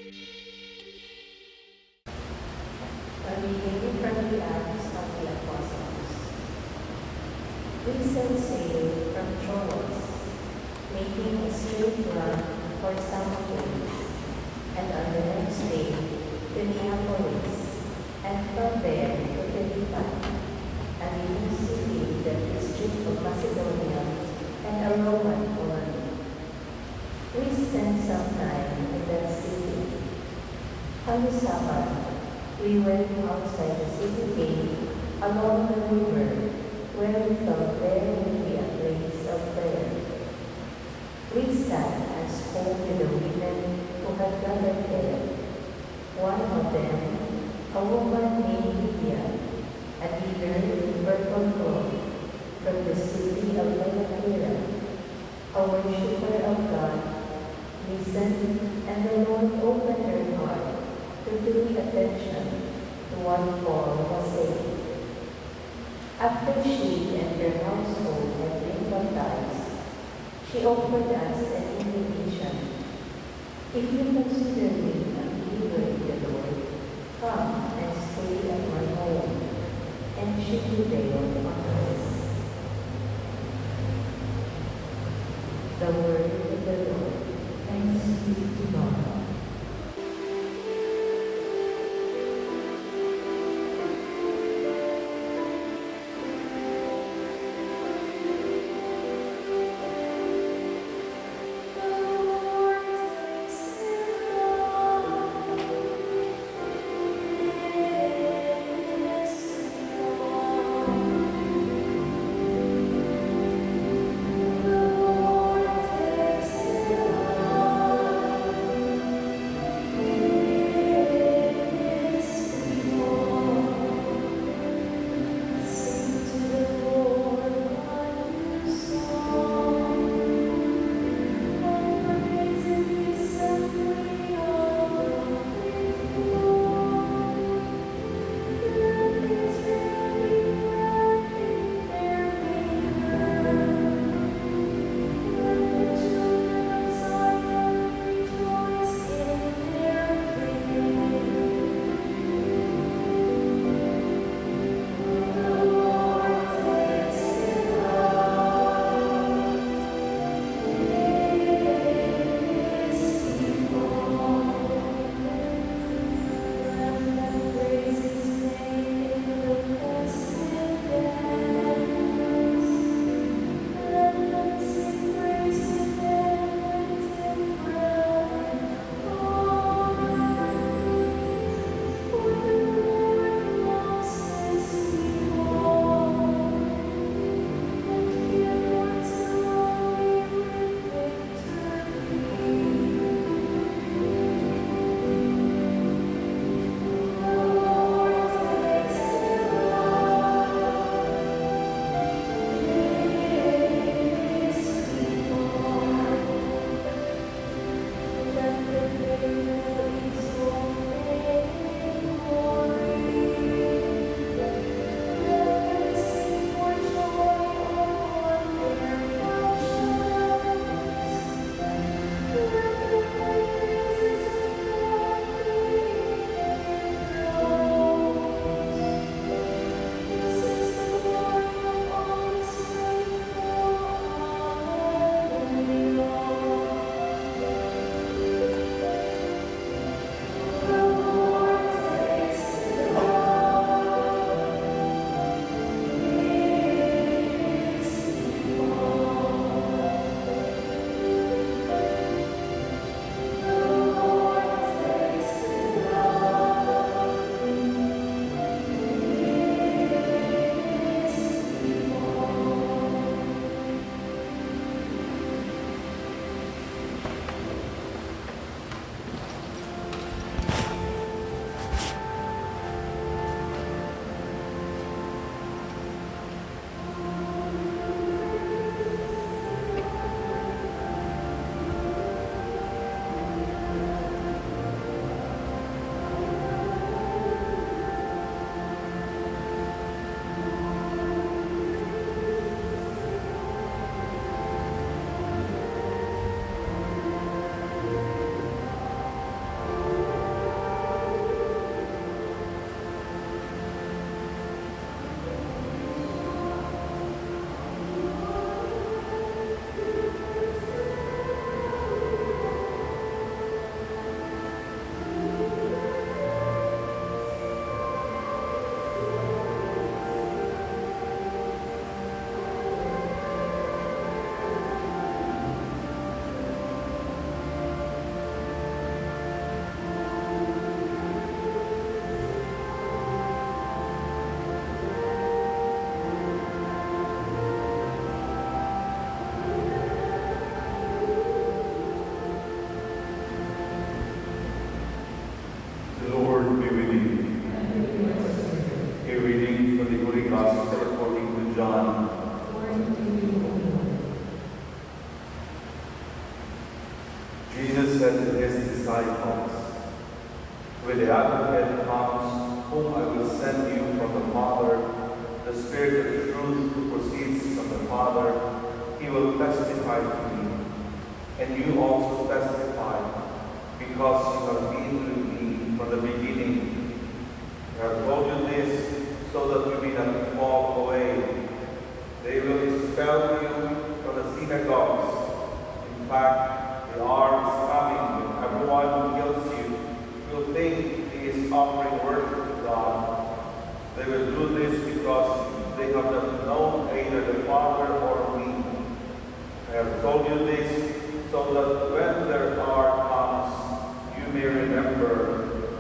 A reading from the Acts of the Apostles. We set sail from Troas, making a straight run for some days, and on the next day to Neapolis, and from there to Philippi, a leading city in the district of Macedonia and a Roman colony. We spent some time in that city. On the Sabbath, we went outside the city gate along the river, where we thought there would be a place of prayer. We sat and spoke with the women who had gathered there. One of them, a woman named Lydia, a leader in purple cloth from the city of Thyatira, a worshipper of God, listened, and the Lord opened her heart to pay attention to what Paul was saying. After she and her household had been baptized, she offered us an invitation. If you consider me a believer in the Lord, come and stay at my home. And she prevailed on us. The word of the Lord. Thanks be to God. said to his disciples, "When the Advocate comes, whom I will send you from the Father, the Spirit of truth who proceeds from the Father, he will testify to me. And you also testify, because you have been with me from the beginning. I have told you this so that you may not fall away. They will expel you from the synagogues. In fact, the hour is coming when everyone who kills you will think he is offering worship to God. They will do this because they have not known either the Father or me. I have told you this so that when their hour comes, you may remember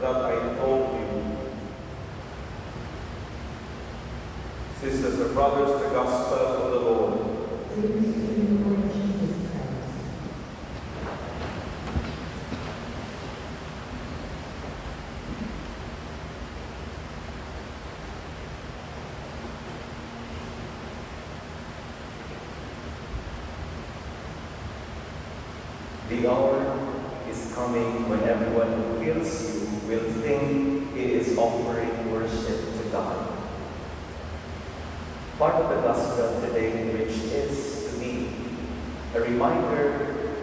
that I told you." Sisters and brothers, the Gospel of the Lord. Praise to you, Lord Jesus Christ. The hour is coming when everyone who hears you will think he is offering worship to God. Part of the gospel today, which is to me a reminder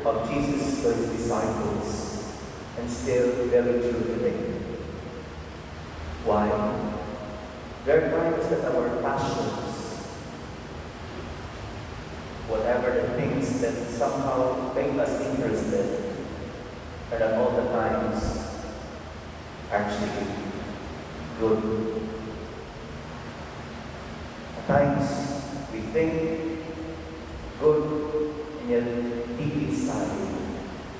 of Jesus to his disciples, and still very true today. Why? There are times that our passions, whatever the things that somehow make us interested, are not all the times actually good. At times we think good, and yet deep inside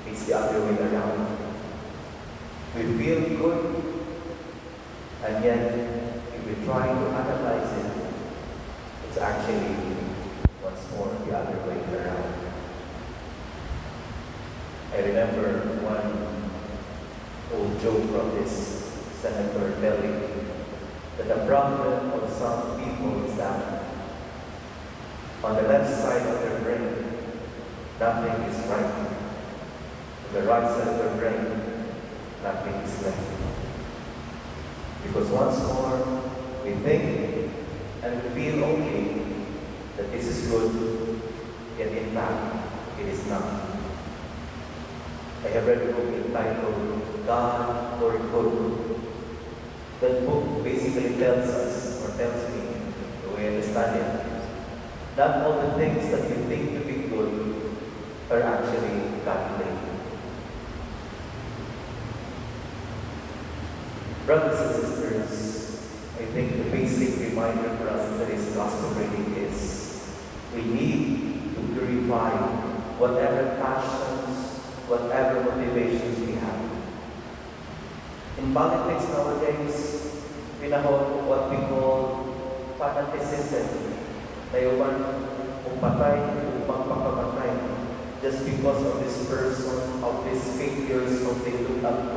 it's the other way around. We feel good, and yet if we try to analyze it, it's actually once more the other way around. I remember one old joke from this Senator telling that the problem of some people is that on the left side of their brain, nothing is right. On the right side of their brain, nothing is left. Because once more, we think and we feel okay that this is good, yet in fact, it is not. I have read a book entitled God for Good. That book basically tells us, or tells me, the way I understand it, not all the things that you think to be good are actually godly. Brothers and sisters, I think the basic reminder for us in today's gospel reading is we need to purify whatever passions, whatever motivations we have. In politics nowadays, pinahon what we call fanaticism. Layuan patay, magpakamatay, just because of this person, of these figures, of they look up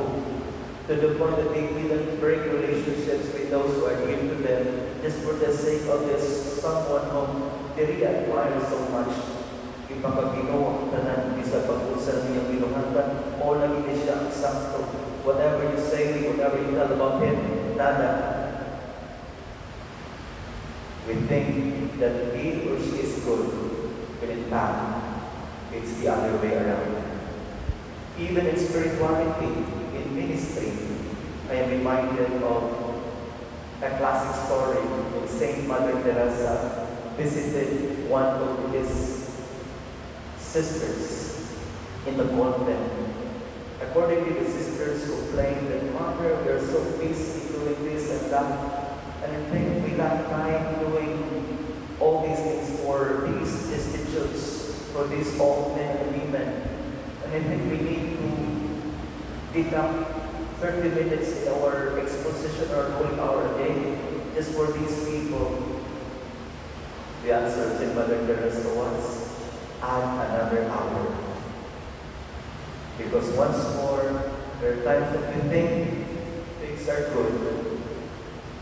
to the point that they even break relationships with those who are dear to them, just for the sake of this someone whom they really admire so much. Ipakagino, tanan, bisa pag-usal niyang binuhatan, o lagi na siya ang sakto. Whatever you say, whatever you tell about him, nada. We think that he or she is good, but in fact, it's the other way around. Even in spirituality, in ministry, I am reminded of a classic story when Saint Mother Teresa visited one of his sisters in the convent. According to the sisters who claimed that, "Mother, we are so busy doing this and that, and I think we got time doing all these things for these destitutes, for these old men and women. And I think we need to deduct 30 minutes in our exposition or whole hour a day just for these people." The answer to Mother Teresa was, "Add another hour." Because once more, there are times that we think things are good.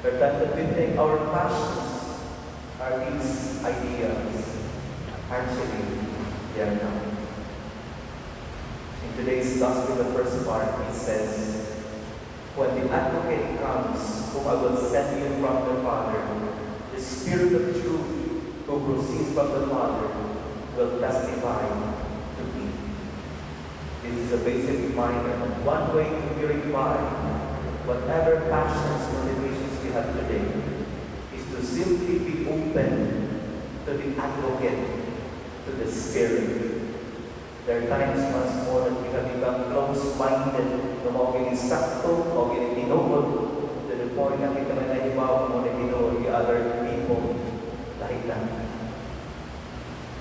There are times that we think our passions are these ideas. Actually, they are not. In today's gospel, the first part, it says, when the advocate comes, whom I will send you from the Father, the Spirit of truth who proceeds from the Father will testify to me. This is a basic reminder that one way to purify whatever passions, motivations we have today is to simply be open to the advocate, to the Spirit. There are times once more that we can become close-minded na mga sakto, mga tinugod, to the point na kita may nahibaw mo na the other people like that.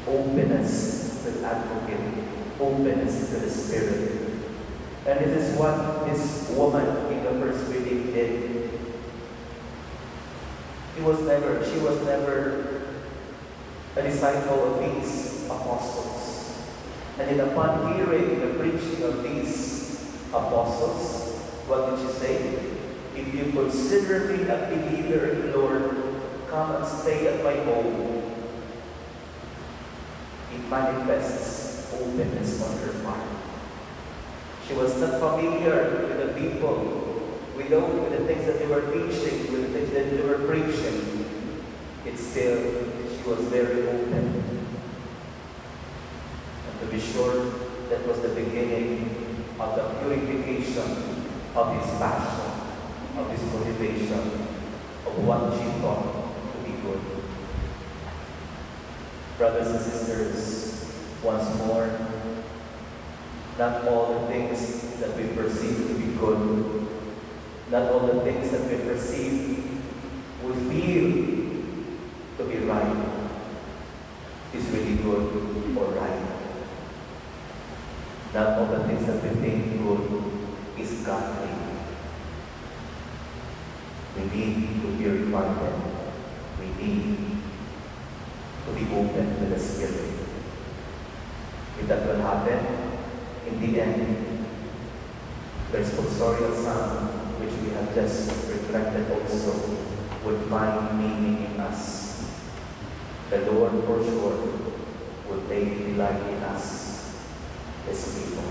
Openness to the advocate, openness to the Spirit. And this is what this woman in the first reading did. She was never a disciple of these apostles. And then upon hearing the preaching of these apostles, what did she say? If you consider me a believer, Lord, come and stay at my home. It manifests openness on her part. She was not familiar with the people, with the things that they were teaching, with the things that they were preaching. It's still, she was very open. To be sure, that was the beginning of the purification of his passion, of his motivation, of what she thought to be good. Brothers and sisters, once more, not all the things that we perceive to be good, not all the things that we perceive, we feel to be right, is really good or right. Not all the things that we think good is godly. We need to purify them. We need to be open to the Spirit. If that will happen, in the end, the responsorial psalm, which we have just reflected also, would find meaning in us. The Lord, for sure, will take delight in us, His people.